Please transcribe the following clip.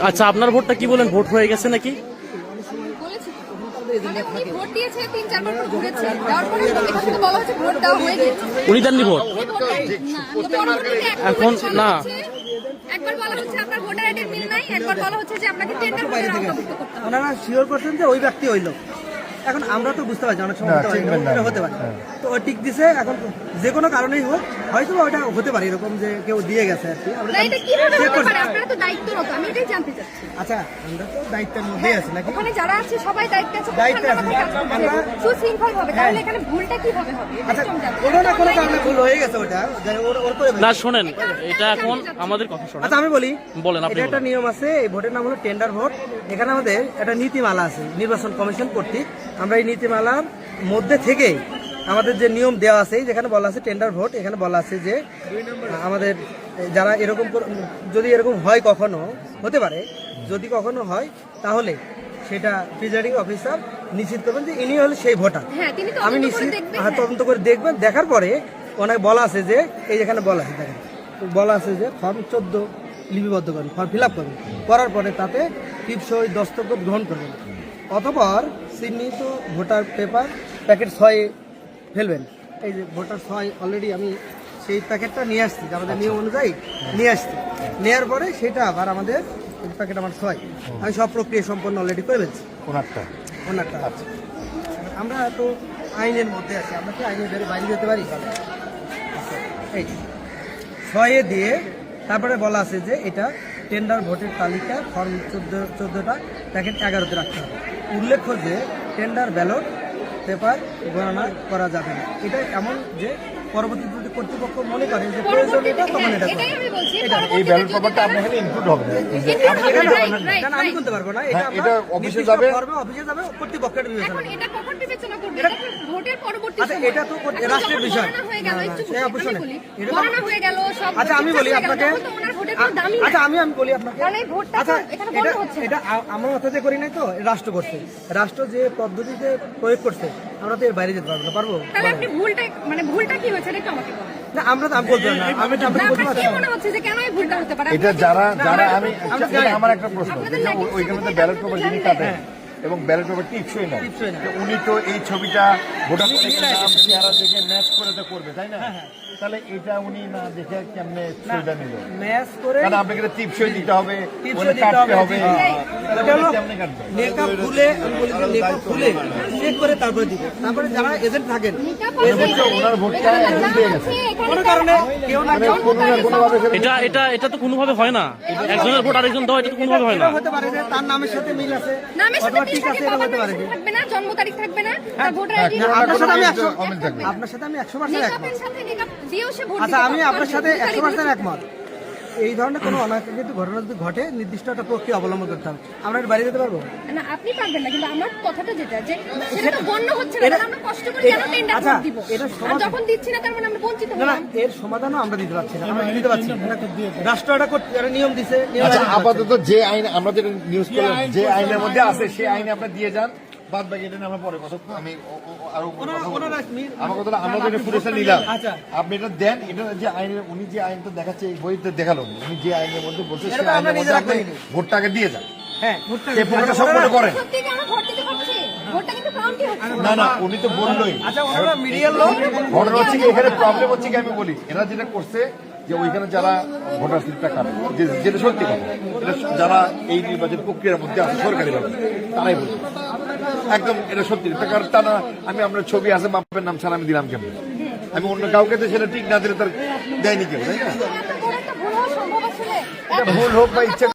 আচ্ছা, আপনার ভোটটা কি বলেন, ভোট হয়ে গেছে নাকি? উনি দেননি ভোট এখন? না, একবার বলা হচ্ছে আপনার ভোটার আইডির মিল নাই, একবার বলা হচ্ছে যে আপনাকে টেন্ডার করে ওনারা শিওর করছেন যে ওই ব্যক্তি হইলো। এখন আমরা তো বুঝতে পারছি অনেক সময় হতে পারে, তো ওই টিক দিছে। এখন যে কোনো কারণেই হোক, হয়তো ওটা হতে পারে এরকম যে কেউ দিয়ে গেছে আর কি। আচ্ছা, আমরা তো দায়িত্বের মধ্যেই আছি নাকি? ওখানে যারা আছে সবাই দায়িত্বে আছে, সুশৃঙ্খল ভাবে। তাহলে এখানে ভুলটা কিভাবে হবে? আচ্ছা, কোনো না কোনো কারণে ভুল হয়ে গেছে ওটা। না শোনেন, এটা এখন আমাদের কথা শোনেন। আচ্ছা আমি বলি, বলেন। আপনি একটা নিয়ম আছে, এই ভোটের নাম হলো টেন্ডার ভোট। এখানে আমাদের একটা নীতিমালা আছে নির্বাচন কমিশন কর্তৃক। আমরা এই নীতিমালার মধ্যে থেকে আমাদের যে নিয়ম দেওয়া আছে, যেখানে বলা আছে টেন্ডার ভোট, এখানে বলা আছে যে আমাদের যারা এরকম যদি এরকম হয়, কখনো হতে পারে, যদি কখনো হয় তাহলে সেটা প্রিজাইডিং অফিসার নিশ্চিত করবেন যে ইনি হলে সেই ভোটার। আমি নিশ্চিত তদন্ত করে দেখবেন। দেখার পরে ওনাকে বলা আছে যে এই যেখানে বলা আছে, দেখেন বলা আছে যে ফর্ম 14 লিপিবদ্ধ করবেন, ফর্ম ফিল আপ করবেন, করার পরে তাতে টিপসই দস্তখত গ্রহণ করবেন। অতঃপর চিহ্নিত ভোটার পেপার প্যাকেট 6 ফেলবেন। এই যে ভোটার 6 অলরেডি আমি সেই প্যাকেটটা নিয়ে আসছি, আমাদের নিয়ম অনুযায়ী নিয়ে আসছি। নেওয়ার পরে সেটা আবার আমাদের প্যাকেট আমার 6 আমি সব প্রক্রিয়া সম্পন্ন অলরেডি করে ফেলছি। ওনারটা আচ্ছা, আমরা তো আইনের মধ্যে আছি, আমরা কি আইনের বাইরে যেতে পারি? এই 6 দিয়ে তারপরে বলা আছে যে এটা টেন্ডার ভোটের তালিকা ফর্ম 14টা প্যাকেট 11তে রাখতে হবে। উল্লেখ্য যে টেন্ডার ব্যালট পেপার গণনা করা যাবে না। এটা এমন যে পরবর্তীতে যদি কর্তৃপক্ষ মনে করে যে প্রয়োজন এটা, তখন এটা এই ব্যালট পেপারটা আপনার এখানে ইনক্লুড হবে না, আমি করতে পারবো না। এটা অফিসে যাবে, কর্তৃপক্ষের বিবেচনা। এটা কখন বিবেচনা করবে? ভোটের পরবর্তী আচ্ছা, এটা তো রাষ্ট্রের বিষয়। আচ্ছা আমি বলি আপনাকে, আচ্ছা আমি বলি আপনাকে, আচ্ছা এটা আমার মাথাতে করি নাই তো, রাষ্ট্র করছে। রাষ্ট্র যে পদ্ধতিতে প্রয়োগ করছে, আমরা তো এর বাইরে যেতে পারবো না। পারবো? তাহলে আপনি ভুলটা কি হয়েছে এটা আমাকে বলুন। না, আমরা তো আমি বলতে না, আমি বলতে পারছি না। মনে হচ্ছে যে কেন এই ভুলটা হতে পারে? এটা যারা আমার একটা প্রশ্ন, ওইখানে তো ব্যালট পেপার যিনি কাটেন এবং ব্যালট পেপার টিপসই না, উনি তো এই ছবিটা ভোটার নাম চেহারা দেখে ম্যাচ করে তো করবে, তাই না? তাহলে এটা উনি না দেখে কেমনে ছবিটা নিল? ম্যাচ করে, কারণ আপনাকে তো টিপসই দিতে হবে, কাটতে হবে, কেমনে কাটবে? মেকআপ খুলে, আমি বলি যে মেকআপ খুলে চেক করে তারপরে দিব। তারপরে যারা এজেন্ট থাকেন, ওনার ভোটটা এখন দিয়ে গেছে কোনো কারণে কেউ না কেউ এটা তো কোনোভাবে হয় না। একজনের ভোট আরেকজন দেওয়া, এটা তো কোনোভাবে হয় না। হতে পারে যে তার নামের সাথে মিল আছে, নামের সাথে ঠিক আছে, এটা হতে পারে। থাকবে না, জন্ম তারিখ থাকবে না, তার ভোটার আইডি। আপনার সাথে আমি 100% একমত। দিয়েও সে ভোট আচ্ছা, আমি আপনার সাথে 100% একমত। এই ধরনের কোনো অনাকাঙ্ক্ষিত ঘটনা যদি ঘটে, নির্দিষ্ট একটা প্রক্রিয়া অবলম্বন করতে হবে। আমরা এর বাইরে যেতে পারবো না? আপনি পারবেন না, কিন্তু আমার কথাটা যেটা যে সেটা তো গণ্য হচ্ছে না। আমরা কষ্ট করে কেন টেন্ডার ভোট দিব? আর যখন দিচ্ছি না তার মানে আমরা বঞ্চিত হলাম। না, এর সমাধানও আমরা দিতে পারছি না, আমরা দিতে পারছি না। রাষ্ট্র একটা নিয়ম দিছে। আচ্ছা, আপাতত যে আইন আমরা যেটা নিউজ করলাম, যে আইনের মধ্যে আছে সেই আইনে আপনারা দিয়ে যান। বাদ বাকি এটা আমরা পরে কথা, আমি আরো আমার কথা, আমরা যেটা ফুটেজটা নিলাম, আপনি এটা দেন। এটা যে আইনের, উনি যে আইনটা দেখাচ্ছে এই বইতে দেখালো, উনি যে আইনের মধ্যে বলছে সেই আইনের মধ্যে আপনি ভোটটাকে দিয়ে যান। হ্যাঁ, এই প্রক্রিয়া সম্পূর্ণ করেন। সত্যি কি আমরা ভোট দিতে পারছি? ভোটটা কিন্তু কাউন্টই হচ্ছে না না, উনি তো বললোই। আচ্ছা, ওনারা মিডিয়ার লোক। ঘটনা হচ্ছে কি, এখানে প্রবলেম হচ্ছে কি, আমি বলি, এরা যেটা করছে যে ওইখানে যারা ভোটার স্লিপটা কাটে, যেটা সত্যি কথা, যারা এই নির্বাচন প্রক্রিয়ার মধ্যে আছে সরকারি ভাবে, তারাই বলছে একদম এটা সত্যি। কারণ তা না, আমি আপনার ছবি আছে, বাপের নাম ছাড়া আমি দিলাম কেমন? আমি অন্য কাউকে তো সেটা ঠিক না দিলে তার দেয়নি কেউ, তাই না? ভুল হওয়ার সম্ভব আছে। এটা ভুল হোক বা ইচ্ছা